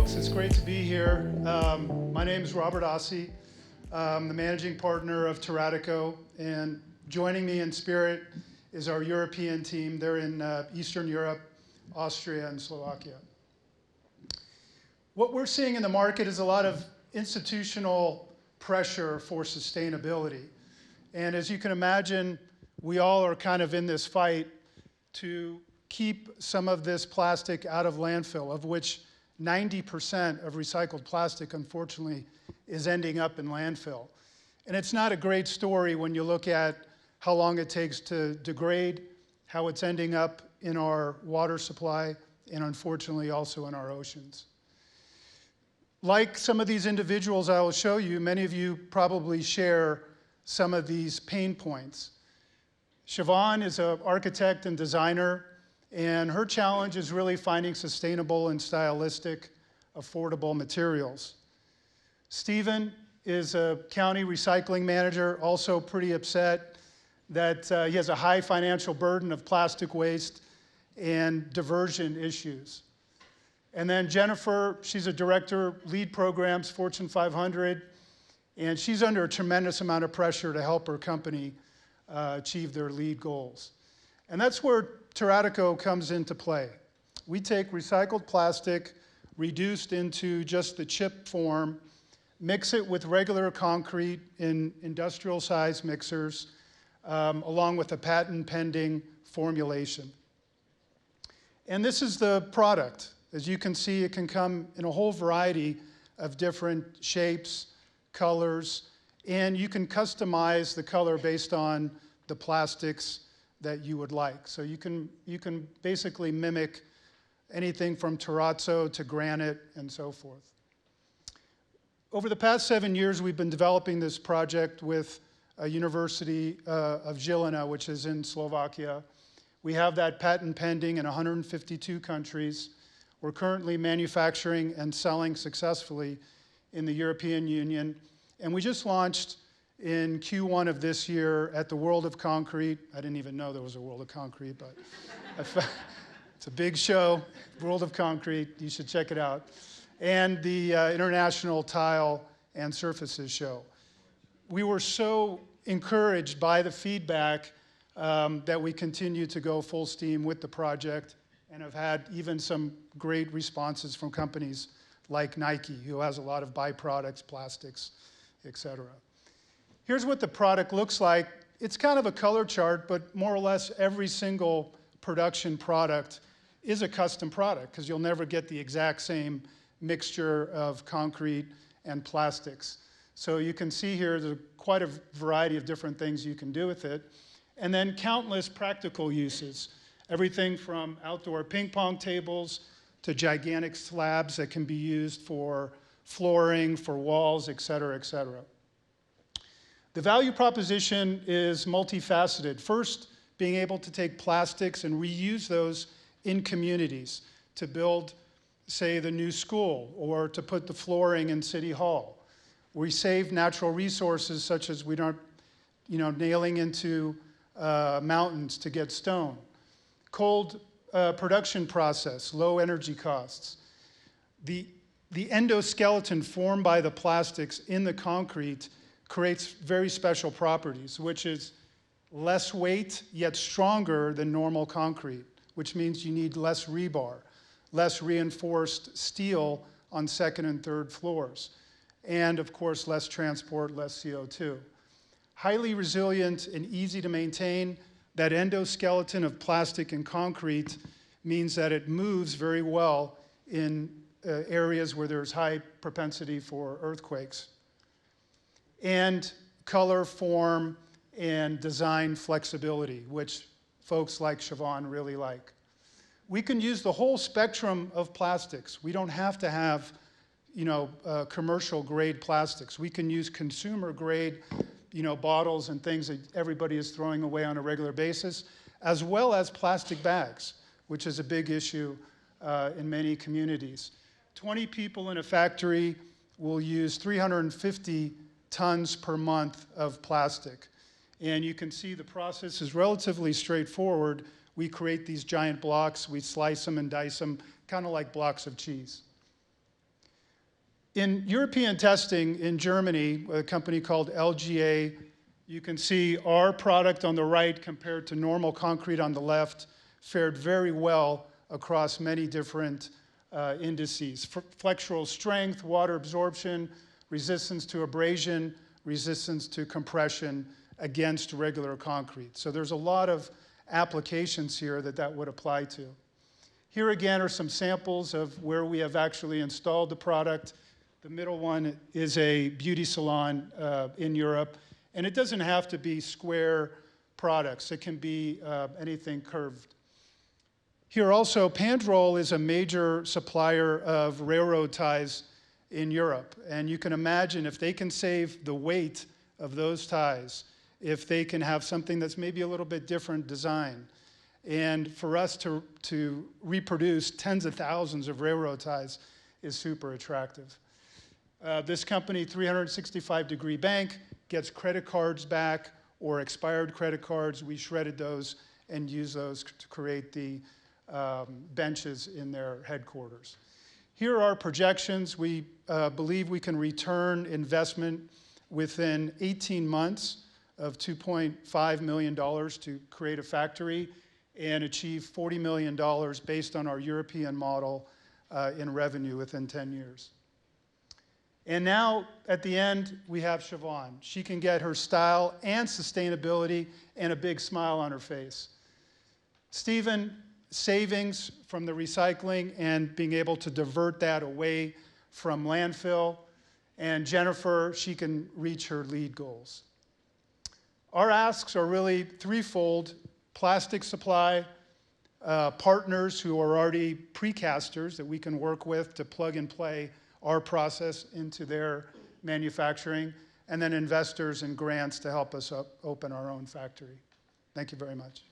folks. It's great to be here. My name is Robert Ossie. I'm the managing partner of Terratico, and joining me in spirit is our European team. They're in Eastern Europe, Austria, and Slovakia. What we're seeing in the market is a lot of institutional pressure for sustainability. And as you can imagine, we all are kind of in this fight to keep some of this plastic out of landfill, of which 90% of recycled plastic, unfortunately, is ending up in landfill. And it's not a great story when you look at how long it takes to degrade, how it's ending up in our water supply, and unfortunately also in our oceans. Like some of these individuals I will show you, many of you probably share some of these pain points. Siobhan is an architect and designer, and her challenge is really finding sustainable and stylistic, affordable materials. Stephen is a county recycling manager, also pretty upset that he has a high financial burden of plastic waste and diversion issues. And then Jennifer, she's a director, lead programs, Fortune 500, and she's under a tremendous amount of pressure to help her company achieve their lead goals. And that's where Terratico comes into play. We take recycled plastic, reduced into just the chip form, mix it with regular concrete in industrial size mixers, along with a patent-pending formulation. And this is the product. As you can see, it can come in a whole variety of different shapes, colors, and you can customize the color based on the plastics that you would like. So you can basically mimic anything from terrazzo to granite and so forth. Over the past 7 years, we've been developing this project with a University of Žilina, which is in Slovakia. We have that patent pending in 152 countries. We're currently manufacturing and selling successfully in the European Union. And we just launched in Q1 of this year at the World of Concrete. I didn't even know there was a World of Concrete, but it's a big show, World of Concrete. You should check it out. And the International Tile and Surfaces Show. We were so encouraged by the feedback that we continue to go full steam with the project and have had even some great responses from companies like Nike, who has a lot of byproducts, plastics, etc. Here's what the product looks like. It's kind of a color chart, but more or less every single production product is a custom product because you'll never get the exact same mixture of concrete and plastics. So you can see here there's quite a variety of different things you can do with it. And then countless practical uses. Everything from outdoor ping pong tables to gigantic slabs that can be used for flooring, for walls, et cetera, et cetera. The value proposition is multifaceted. First, being able to take plastics and reuse those in communities to build, say, the new school or to put the flooring in City Hall. We save natural resources such as we don't, nailing into mountains to get stone. Cold production process, low energy costs. The endoskeleton formed by the plastics in the concrete creates very special properties, which is less weight, yet stronger than normal concrete, which means you need less rebar, less reinforced steel on second and third floors, and of course, less transport, less CO2. Highly resilient and easy to maintain. That endoskeleton of plastic and concrete means that it moves very well in areas where there's high propensity for earthquakes. And color, form, and design flexibility, which folks like Siobhan really like. We can use the whole spectrum of plastics. We don't have to have, commercial grade plastics. We can use consumer grade, bottles and things that everybody is throwing away on a regular basis, as well as plastic bags, which is a big issue in many communities. 20 people in a factory will use 350 tons per month of plastic. And you can see the process is relatively straightforward. We create these giant blocks, we slice them and dice them, kind of like blocks of cheese. In European testing in Germany, a company called LGA, you can see our product on the right compared to normal concrete on the left fared very well across many different indices. Flexural strength, water absorption, resistance to abrasion, resistance to compression against regular concrete. So there's a lot of applications here that would apply to. Here again are some samples of where we have actually installed the product. The middle one is a beauty salon in Europe. And it doesn't have to be square products. It can be anything curved. Here also, Pandrol is a major supplier of railroad ties in Europe. And you can imagine if they can save the weight of those ties, if they can have something that's maybe a little bit different design, and for us to reproduce tens of thousands of railroad ties is super attractive. This company, 365-degree bank, gets credit cards back or expired credit cards. We shredded those and used those to create the benches in their headquarters. Here are our projections. We believe we can return investment within 18 months of $2.5 million to create a factory and achieve $40 million based on our European model in revenue within 10 years. And now, at the end, we have Siobhan. She can get her style and sustainability and a big smile on her face. Stephen, savings from the recycling and being able to divert that away from landfill. And Jennifer, she can reach her LEED goals. Our asks are really threefold: plastic supply, partners who are already precasters that we can work with to plug and play our process into their manufacturing, and then investors and grants to help us open our own factory. Thank you very much.